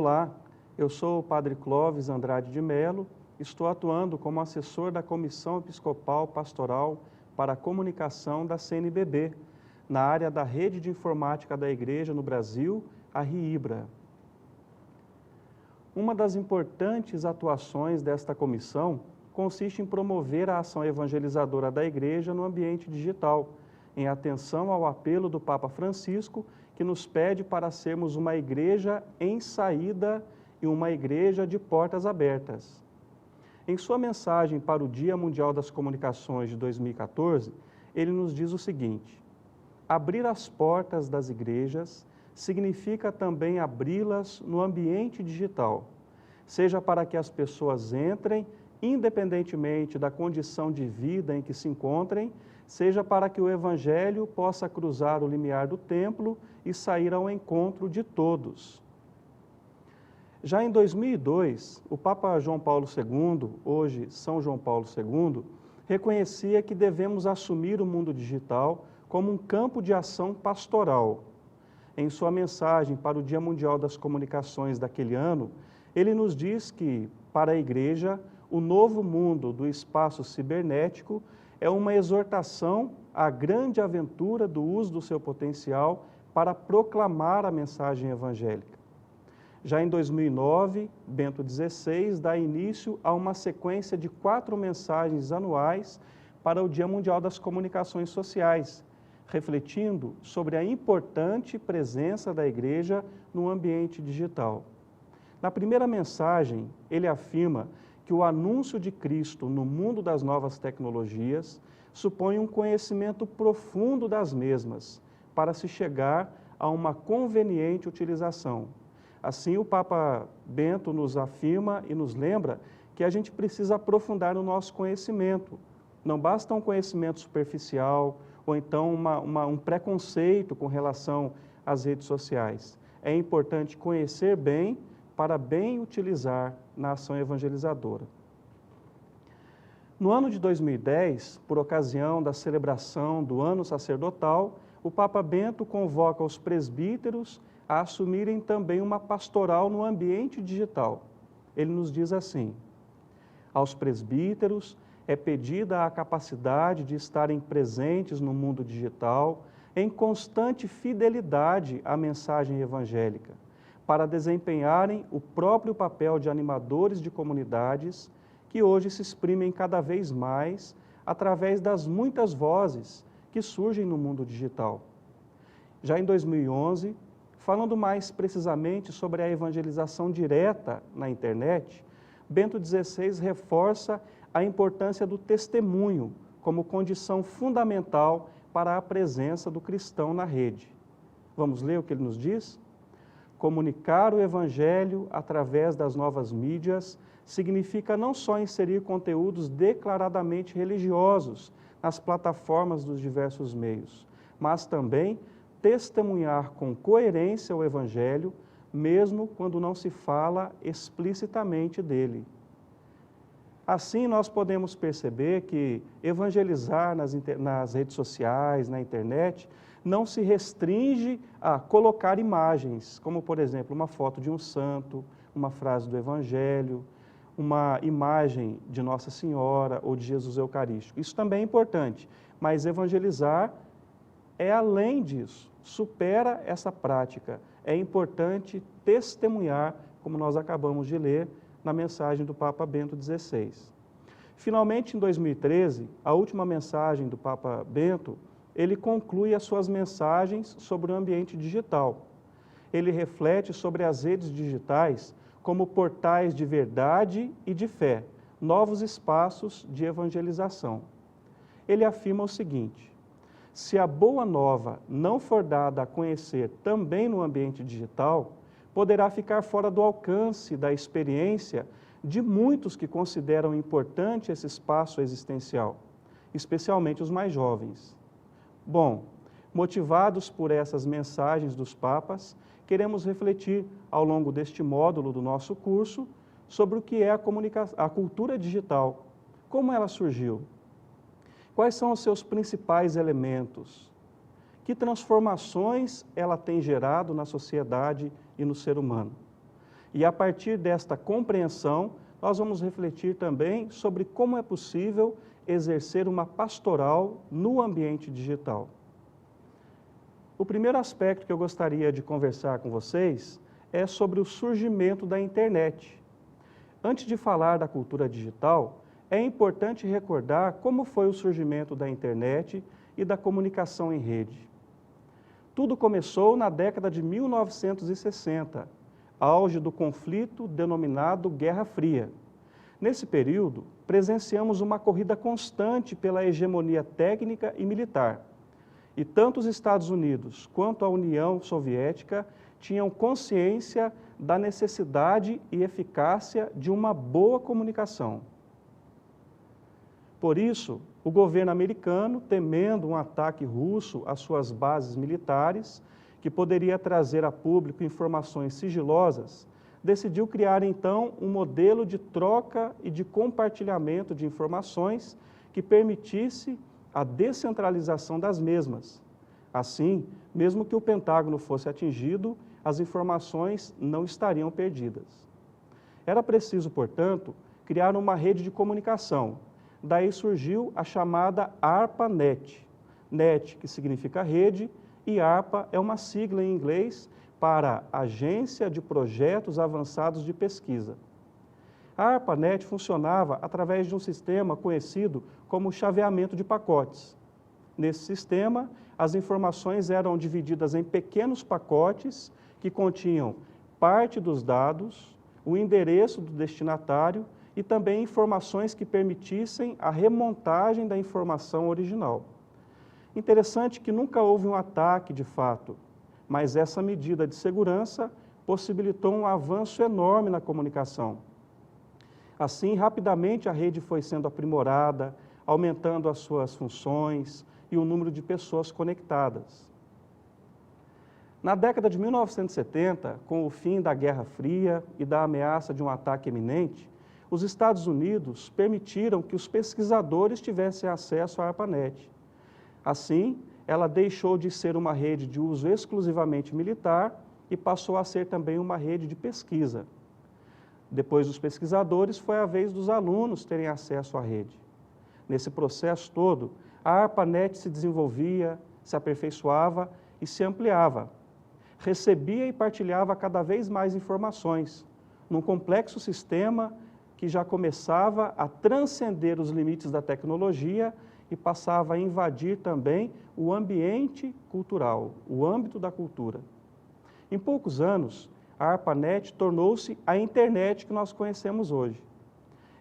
Olá, eu sou o Padre Clóvis Andrade de Melo, estou atuando como assessor da Comissão Episcopal Pastoral para a Comunicação da CNBB, na área da Rede de Informática da Igreja no Brasil, a RIIBRA. Uma das importantes atuações desta comissão consiste em promover a ação evangelizadora da Igreja no ambiente digital, em atenção ao apelo do Papa Francisco, que nos pede para sermos uma igreja em saída e uma igreja de portas abertas. Em sua mensagem para o Dia Mundial das Comunicações de 2014, ele nos diz o seguinte: abrir as portas das igrejas significa também abri-las no ambiente digital, seja para que as pessoas entrem, independentemente da condição de vida em que se encontrem, seja para que o Evangelho possa cruzar o limiar do templo e sair ao encontro de todos. Já em 2002, o Papa João Paulo II, hoje São João Paulo II, reconhecia que devemos assumir o mundo digital como um campo de ação pastoral. Em sua mensagem para o Dia Mundial das Comunicações daquele ano, ele nos diz que, para a Igreja, o novo mundo do espaço cibernético é uma exortação à grande aventura do uso do seu potencial para proclamar a mensagem evangélica. Já em 2009, Bento XVI dá início a uma sequência de 4 mensagens anuais para o Dia Mundial das Comunicações Sociais, refletindo sobre a importante presença da Igreja no ambiente digital. Na primeira mensagem, ele afirma que o anúncio de Cristo no mundo das novas tecnologias supõe um conhecimento profundo das mesmas, para se chegar a uma conveniente utilização. Assim, o Papa Bento nos afirma e nos lembra que a gente precisa aprofundar o nosso conhecimento. Não basta um conhecimento superficial ou então um preconceito com relação às redes sociais. É importante conhecer bem para bem utilizar na ação evangelizadora. No ano de 2010, por ocasião da celebração do Ano Sacerdotal, o Papa Bento convoca os presbíteros a assumirem também uma pastoral no ambiente digital. Ele nos diz assim: aos presbíteros é pedida a capacidade de estarem presentes no mundo digital em constante fidelidade à mensagem evangélica, para desempenharem o próprio papel de animadores de comunidades que hoje se exprimem cada vez mais através das muitas vozes que surgem no mundo digital. Já em 2011, falando mais precisamente sobre a evangelização direta na internet, Bento XVI reforça a importância do testemunho como condição fundamental para a presença do cristão na rede. Vamos ler o que ele nos diz? Comunicar o Evangelho através das novas mídias significa não só inserir conteúdos declaradamente religiosos nas plataformas dos diversos meios, mas também testemunhar com coerência o Evangelho, mesmo quando não se fala explicitamente dele. Assim, nós podemos perceber que evangelizar nas redes sociais, na internet, não se restringe a colocar imagens, como, por exemplo, uma foto de um santo, uma frase do Evangelho, uma imagem de Nossa Senhora ou de Jesus Eucarístico. Isso também é importante, mas evangelizar é além disso, supera essa prática. É importante testemunhar, como nós acabamos de ler na mensagem do Papa Bento XVI. Finalmente, em 2013, a última mensagem do Papa Bento, ele conclui as suas mensagens sobre o ambiente digital. Ele reflete sobre as redes digitais como portais de verdade e de fé, novos espaços de evangelização. Ele afirma o seguinte: se a boa nova não for dada a conhecer também no ambiente digital, poderá ficar fora do alcance da experiência de muitos que consideram importante esse espaço existencial, especialmente os mais jovens. Bom, motivados por essas mensagens dos papas, queremos refletir ao longo deste módulo do nosso curso sobre o que é a cultura digital, como ela surgiu, quais são os seus principais elementos, que transformações ela tem gerado na sociedade e no ser humano. E a partir desta compreensão, nós vamos refletir também sobre como é possível exercer uma pastoral no ambiente digital. O primeiro aspecto que eu gostaria de conversar com vocês é sobre o surgimento da internet. Antes de falar da cultura digital, é importante recordar como foi o surgimento da internet e da comunicação em rede. Tudo começou na década de 1960, auge do conflito denominado Guerra Fria. Nesse período, presenciamos uma corrida constante pela hegemonia técnica e militar. E tanto os Estados Unidos quanto a União Soviética tinham consciência da necessidade e eficácia de uma boa comunicação. Por isso, o governo americano, temendo um ataque russo às suas bases militares, que poderia trazer a público informações sigilosas, decidiu criar então um modelo de troca e de compartilhamento de informações que permitisse a descentralização das mesmas. Assim, mesmo que o Pentágono fosse atingido, as informações não estariam perdidas. Era preciso, portanto, criar uma rede de comunicação. Daí surgiu a chamada ARPANET. NET, que significa rede, e ARPA é uma sigla em inglês para Agência de Projetos Avançados de Pesquisa. A ARPANET funcionava através de um sistema conhecido como chaveamento de pacotes. Nesse sistema, as informações eram divididas em pequenos pacotes que continham parte dos dados, o endereço do destinatário e também informações que permitissem a remontagem da informação original. Interessante que nunca houve um ataque de fato, mas essa medida de segurança possibilitou um avanço enorme na comunicação. Assim, rapidamente a rede foi sendo aprimorada, aumentando as suas funções e o número de pessoas conectadas. Na década de 1970, com o fim da Guerra Fria e da ameaça de um ataque iminente, os Estados Unidos permitiram que os pesquisadores tivessem acesso à ARPANET. Assim, ela deixou de ser uma rede de uso exclusivamente militar e passou a ser também uma rede de pesquisa. Depois dos pesquisadores, foi a vez dos alunos terem acesso à rede. Nesse processo todo, a ARPANET se desenvolvia, se aperfeiçoava e se ampliava. Recebia e partilhava cada vez mais informações, num complexo sistema que já começava a transcender os limites da tecnologia e passava a invadir também o ambiente cultural, o âmbito da cultura. Em poucos anos, a ARPANET tornou-se a internet que nós conhecemos hoje.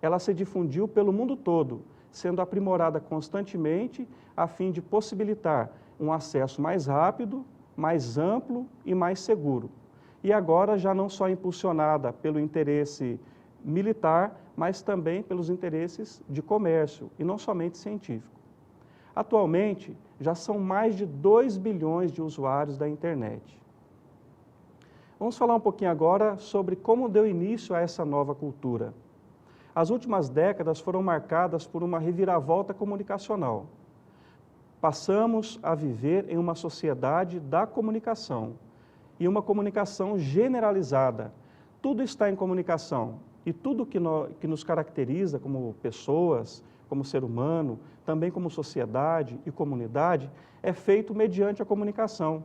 Ela se difundiu pelo mundo todo, sendo aprimorada constantemente a fim de possibilitar um acesso mais rápido, mais amplo e mais seguro. E agora já não só impulsionada pelo interesse militar, mas também pelos interesses de comércio e não somente científico. Atualmente, já são mais de 2 bilhões de usuários da internet. Vamos falar um pouquinho agora sobre como deu início a essa nova cultura. As últimas décadas foram marcadas por uma reviravolta comunicacional. Passamos a viver em uma sociedade da comunicação e uma comunicação generalizada. Tudo está em comunicação e tudo que nos caracteriza como pessoas, como ser humano, também como sociedade e comunidade, é feito mediante a comunicação.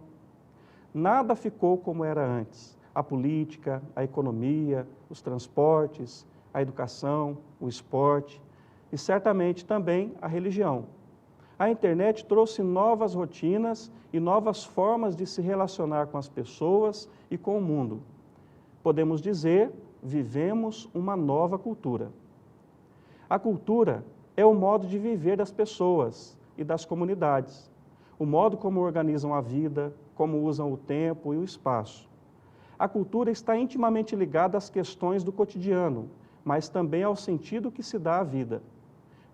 Nada ficou como era antes. A política, a economia, os transportes, a educação, o esporte e certamente também a religião. A internet trouxe novas rotinas e novas formas de se relacionar com as pessoas e com o mundo. Podemos dizer, vivemos uma nova cultura. A cultura é o modo de viver das pessoas e das comunidades, o modo como organizam a vida, como usam o tempo e o espaço. A cultura está intimamente ligada às questões do cotidiano, mas também ao sentido que se dá à vida.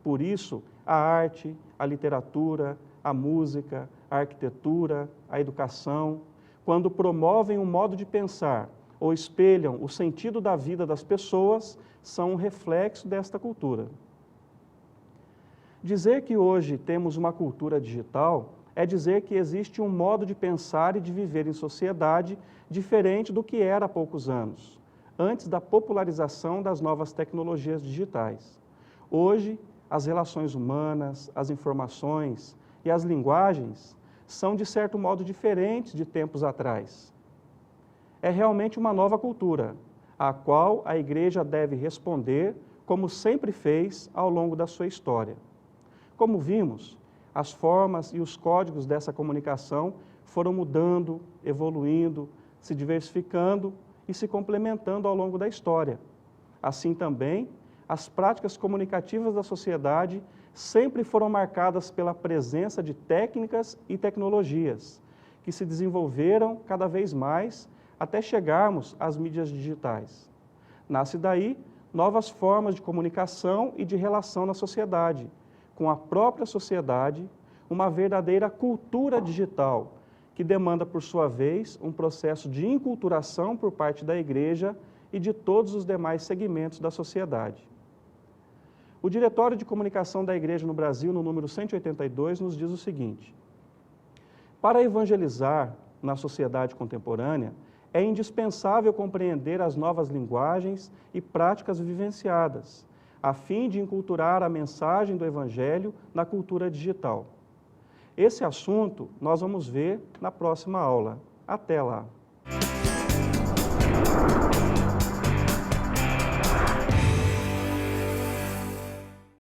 Por isso, a arte, a literatura, a música, a arquitetura, a educação, quando promovem um modo de pensar ou espelham o sentido da vida das pessoas, são um reflexo desta cultura. Dizer que hoje temos uma cultura digital é dizer que existe um modo de pensar e de viver em sociedade diferente do que era há poucos anos. antes da popularização das novas tecnologias digitais. Hoje, as relações humanas, as informações e as linguagens são, de certo modo, diferentes de tempos atrás. É realmente uma nova cultura, à qual a Igreja deve responder como sempre fez ao longo da sua história. Como vimos, as formas e os códigos dessa comunicação foram mudando, evoluindo, se diversificando e se complementando ao longo da história. Assim também, as práticas comunicativas da sociedade sempre foram marcadas pela presença de técnicas e tecnologias, que se desenvolveram cada vez mais até chegarmos às mídias digitais. Nasce daí novas formas de comunicação e de relação na sociedade, com a própria sociedade, uma verdadeira cultura digital, que demanda, por sua vez, um processo de inculturação por parte da Igreja e de todos os demais segmentos da sociedade. O Diretório de Comunicação da Igreja no Brasil, no número 182, nos diz o seguinte: para evangelizar na sociedade contemporânea, é indispensável compreender as novas linguagens e práticas vivenciadas, a fim de inculturar a mensagem do Evangelho na cultura digital. Esse assunto nós vamos ver na próxima aula. Até lá!